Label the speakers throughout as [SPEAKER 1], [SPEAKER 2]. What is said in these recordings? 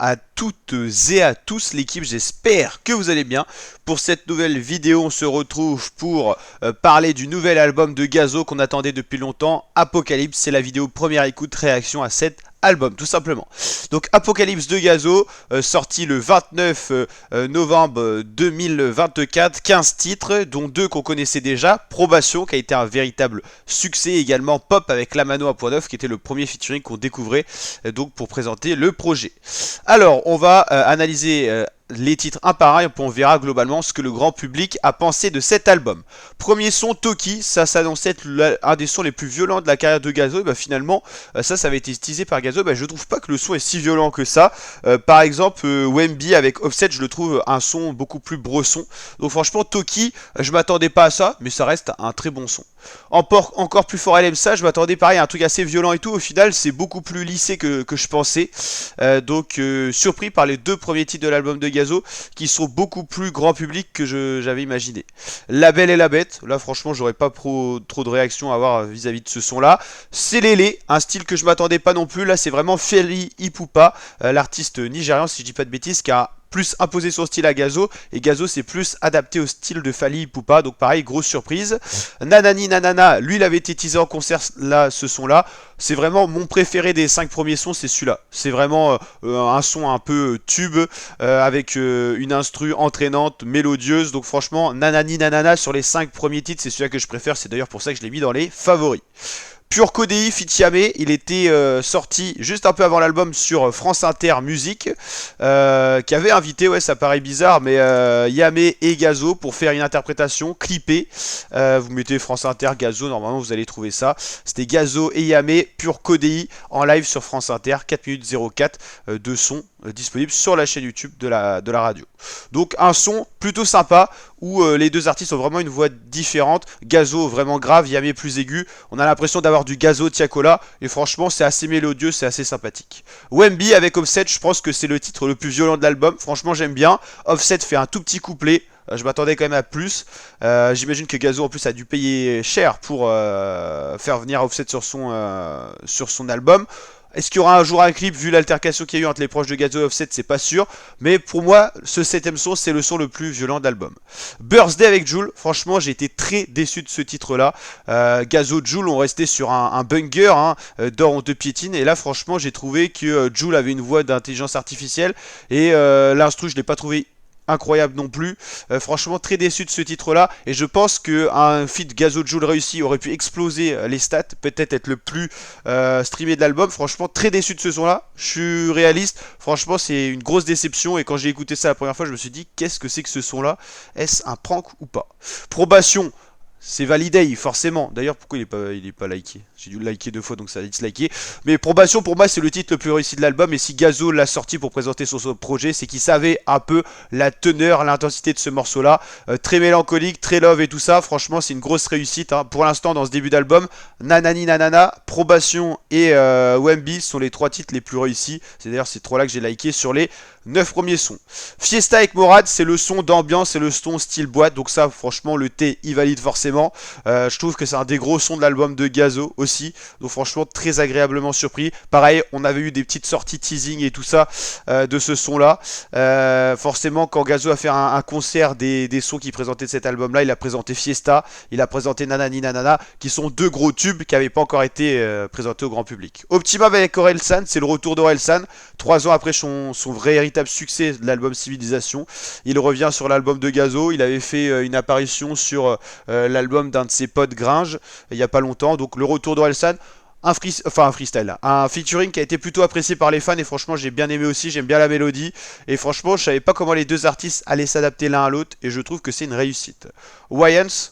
[SPEAKER 1] à toutes et à tous l'équipe, j'espère que vous allez bien. Pour cette nouvelle vidéo, on se retrouve pour parler du nouvel album de Gazo qu'on attendait depuis longtemps, Apocalypse. C'est la vidéo première écoute réaction à cet album, tout simplement. Donc Apocalypse de Gazo, sorti le 29 novembre 2024, 15 titres, dont 2 qu'on connaissait déjà, Probation, qui a été un véritable succès, également Pop avec Lamano à point 9, qui était le premier featuring qu'on découvrait donc pour présenter le projet. Alors, on va analyser les titres un par un et on verra globalement ce que le grand public a pensé de cet album. Premier son, Toki, ça s'annonçait être un des sons les plus violents de la carrière de Gazo, et bah finalement ça avait été teasé par Gazo, bah je trouve pas que le son est si violent que ça. Par exemple Wemby avec Offset, je le trouve un son beaucoup plus bresson, donc franchement Toki, je m'attendais pas à ça, mais ça reste un très bon son. Encore plus fort LMSA, je m'attendais pareil à un truc assez violent et tout, au final c'est beaucoup plus lissé que je pensais, donc surpris par les 2 premiers titres de l'album de Gazo qui sont beaucoup plus grand public que j'avais imaginé. La Belle et la Bête, là franchement j'aurais pas trop de réaction à avoir vis-à-vis de ce son là. C'est Lélé, un style que je m'attendais pas non plus, là c'est vraiment Fally Ipupa, l'artiste nigérian si je dis pas de bêtises, qui a plus imposé son style à Gazo, et Gazo s'est plus adapté au style de Fally Ipupa, donc pareil, grosse surprise. Nanani Nanana, lui il avait été teasé en concert, là, ce son là, c'est vraiment mon préféré des 5 premiers sons, c'est celui-là. C'est vraiment un son un peu tube, avec une instru entraînante, mélodieuse, donc franchement, Nanani Nanana sur les 5 premiers titres, c'est celui-là que je préfère, c'est d'ailleurs pour ça que je l'ai mis dans les favoris. Pure Codei Fit Yamé, il était sorti juste un peu avant l'album sur France Inter Musique, qui avait invité, ouais ça paraît bizarre, mais Yamé et Gazo pour faire une interprétation clippée. Vous mettez France Inter, Gazo, normalement vous allez trouver ça. C'était Gazo et Yamé, Pure Codei en live sur France Inter, 4 minutes 04 de son disponible sur la chaîne YouTube de la radio. Donc un son plutôt sympa où les 2 artistes ont vraiment une voix différente. Gazo vraiment grave, Yamé plus aigu. On a l'impression d'avoir du Gazo Tiakola et franchement c'est assez mélodieux, c'est assez sympathique. Wemby avec Offset, je pense que c'est le titre le plus violent de l'album. Franchement j'aime bien. Offset fait un tout petit couplet. Je m'attendais quand même à plus. J'imagine que Gazo en plus a dû payer cher pour faire venir Offset sur son album. Est-ce qu'il y aura un jour un clip vu l'altercation qu'il y a eu entre les proches de Gazo et Offset, c'est pas sûr. Mais pour moi, ce 7ème son, c'est le son le plus violent de l'album. Birthday avec Jul, franchement, j'ai été très déçu de ce titre-là. Gazo, Jul ont resté sur un banger, hein, d'or on te piétine. Et là, franchement, j'ai trouvé que Jul avait une voix d'intelligence artificielle. Et l'instru, je l'ai pas trouvé incroyable non plus. Franchement très déçu de ce titre là, et je pense qu'un feat Gazo Joule réussi aurait pu exploser les stats, peut-être être le plus streamé de l'album. Franchement très déçu de ce son là, je suis réaliste, franchement c'est une grosse déception, et quand j'ai écouté ça la première fois je me suis dit qu'est-ce que c'est que ce son là, est-ce un prank ou pas. Probation, c'est validé forcément. D'ailleurs, pourquoi il est pas liké? J'ai dû le liker 2 fois, donc ça a disliké. Mais Probation, pour moi, c'est le titre le plus réussi de l'album. Et si Gazo l'a sorti pour présenter son projet, c'est qu'il savait un peu la teneur, l'intensité de ce morceau-là. Très mélancolique, très love et tout ça. Franchement, c'est une grosse réussite, hein. Pour l'instant, dans ce début d'album, Nanani Nanana, Probation et Wemby sont les 3 titres les plus réussis. C'est d'ailleurs ces 3-là que j'ai liké sur les 9 premiers sons. Fiesta avec Morad, c'est le son d'ambiance, c'est le son style boîte. Donc ça, franchement, le T, il valide forcément. Je trouve que c'est un des gros sons de l'album de Gazo aussi, donc franchement très agréablement surpris. Pareil, on avait eu des petites sorties teasing et tout ça de ce son là. Forcément quand Gazo a fait un concert des sons qu'il présentait de cet album là, il a présenté Fiesta, il a présenté Nanani Nanana, qui sont 2 gros tubes qui n'avaient pas encore été présentés au grand public. Optimum avec Orelsan, c'est le retour d'Orelsan 3 ans après son véritable succès de l'album Civilisation. Il revient sur l'album de Gazo, il avait fait une apparition sur l'album d'un de ses potes Gringe il y a pas longtemps, donc le retour d'Orelsan, un freestyle, un featuring qui a été plutôt apprécié par les fans, et franchement j'ai bien aimé aussi, j'aime bien la mélodie, et franchement je savais pas comment les 2 artistes allaient s'adapter l'un à l'autre, et je trouve que c'est une réussite. Wayans,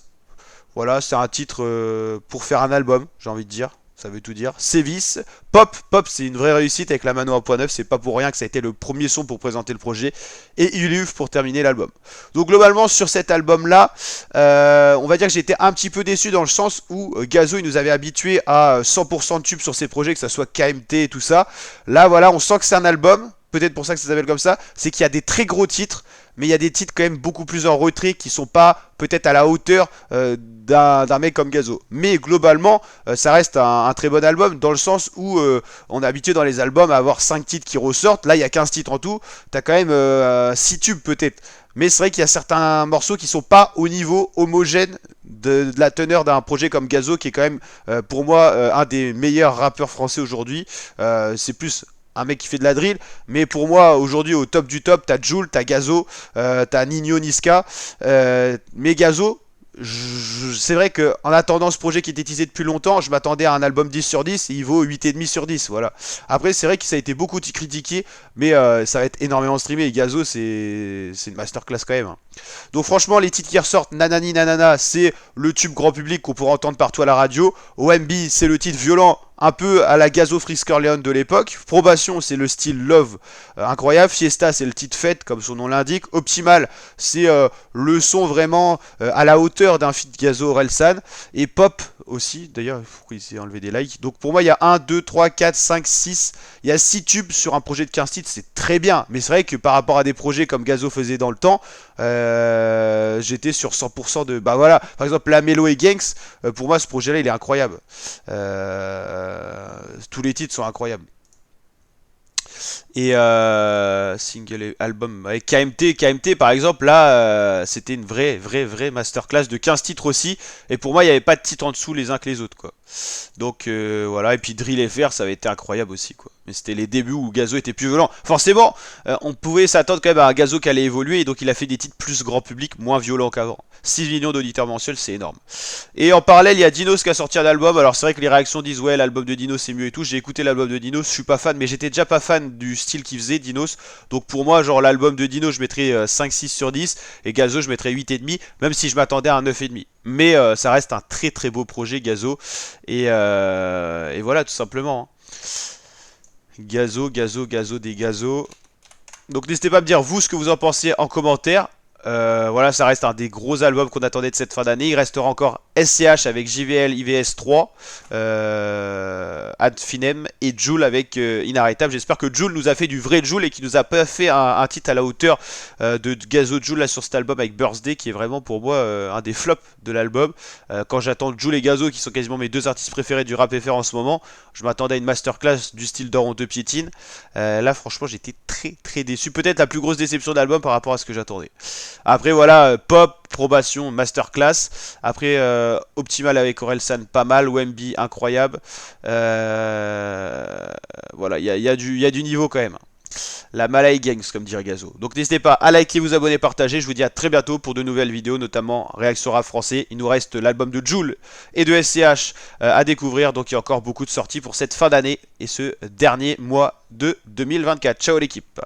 [SPEAKER 1] voilà, c'est un titre pour faire un album, j'ai envie de dire. Ça veut tout dire. Sévis, Pop, c'est une vraie réussite avec la Mano à point 9, c'est pas pour rien que ça a été le premier son pour présenter le projet. Et Uluv pour terminer l'album. Donc globalement sur cet album là, on va dire que j'étais un petit peu déçu dans le sens où Gazo il nous avait habitué à 100% de tubes sur ses projets, que ça soit KMT et tout ça. Là voilà, on sent que c'est un album, peut-être pour ça que ça s'appelle comme ça, c'est qu'il y a des très gros titres, mais il y a des titres quand même beaucoup plus en retrait qui sont pas peut-être à la hauteur d'un mec comme Gazo. Mais globalement, ça reste un très bon album dans le sens où on est habitué dans les albums à avoir 5 titres qui ressortent. Là, il y a 15 titres en tout. T'as quand même 6 tubes peut-être. Mais c'est vrai qu'il y a certains morceaux qui sont pas au niveau homogène de la teneur d'un projet comme Gazo, qui est quand même pour moi un des meilleurs rappeurs français aujourd'hui. C'est plus un mec qui fait de la drill, mais pour moi aujourd'hui au top du top, t'as Jul, t'as Gazo, t'as Nino, Niska, mais Gazo, c'est vrai que en attendant ce projet qui était teasé depuis longtemps, je m'attendais à un album 10 sur 10 et il vaut 8,5 sur 10, voilà. Après c'est vrai que ça a été beaucoup critiqué, mais ça va être énormément streamé et Gazo c'est une masterclass quand même, hein. Donc franchement les titres qui ressortent, Nanani Nanana c'est le tube grand public qu'on pourra entendre partout à la radio, OMB c'est le titre violent un peu à la Gazo Frisker Leon de l'époque. Probation, c'est le style Love incroyable. Fiesta, c'est le titre Fête, comme son nom l'indique. Optimal, c'est le son vraiment à la hauteur d'un feat Gazo Orelsan. Et Pop aussi, d'ailleurs, il faut qu'il s'est enlevé des likes. Donc pour moi, il y a 1, 2, 3, 4, 5, 6. Il y a 6 tubes sur un projet de 15 titres, c'est très bien. Mais c'est vrai que par rapport à des projets comme Gazo faisait dans le temps, j'étais sur 100% de... Bah voilà, par exemple, La Mélo et Gangs, pour moi, ce projet-là, il est incroyable. Tous les titres sont incroyables. Et single et album avec KMT par exemple, là, c'était une vraie masterclass de 15 titres aussi. Et pour moi, il n'y avait pas de titres en dessous les uns que les autres, quoi. Donc voilà, et puis Drill FR, ça avait été incroyable aussi, quoi. Mais c'était les débuts où Gazo était plus violent. Forcément, on pouvait s'attendre quand même à un Gazo qui allait évoluer, et donc il a fait des titres plus grand public, moins violents qu'avant. 6 millions d'auditeurs mensuels, c'est énorme. Et en parallèle, il y a Dinos qui a sorti un album. Alors c'est vrai que les réactions disent ouais, l'album de Dinos c'est mieux et tout. J'ai écouté l'album de Dinos, je suis pas fan, mais j'étais déjà pas fan du style qu'il faisait Dinos. Donc pour moi, genre l'album de Dinos, je mettrais 5-6 sur 10, et Gazo, je mettrais 8,5, même si je m'attendais à un 9,5. Mais ça reste un très beau projet Gazo. Et voilà, tout simplement, hein. Gazo, des gazos. Donc n'hésitez pas à me dire vous ce que vous en pensez en commentaire. Voilà, ça reste un des gros albums qu'on attendait de cette fin d'année. Il restera encore SCH avec JVL IVS 3, Ad Finem et Jul avec Inarrêtable. J'espère que Jul nous a fait du vrai Jul et qu'il nous a pas fait un titre à la hauteur de Gazo Jul là sur cet album avec Birthday, qui est vraiment pour moi un des flops de l'album. Quand j'attends Jul et Gazo, qui sont quasiment mes deux artistes préférés du rap FR en ce moment, je m'attendais à une masterclass du style d'Oron de Piétine. Là franchement j'étais très déçu. Peut-être la plus grosse déception d'album par rapport à ce que j'attendais. Après voilà, Pop, Probation, Masterclass. Après Optimal avec Orelsan, pas mal. Wemby, incroyable. Voilà, il y a du niveau quand même. La Malay Gangs, comme dirait Gazo. Donc n'hésitez pas à liker, vous abonner, partager. Je vous dis à très bientôt pour de nouvelles vidéos, notamment réaction rap français. Il nous reste l'album de Jul et de SCH à découvrir. Donc il y a encore beaucoup de sorties pour cette fin d'année et ce dernier mois de 2024. Ciao l'équipe.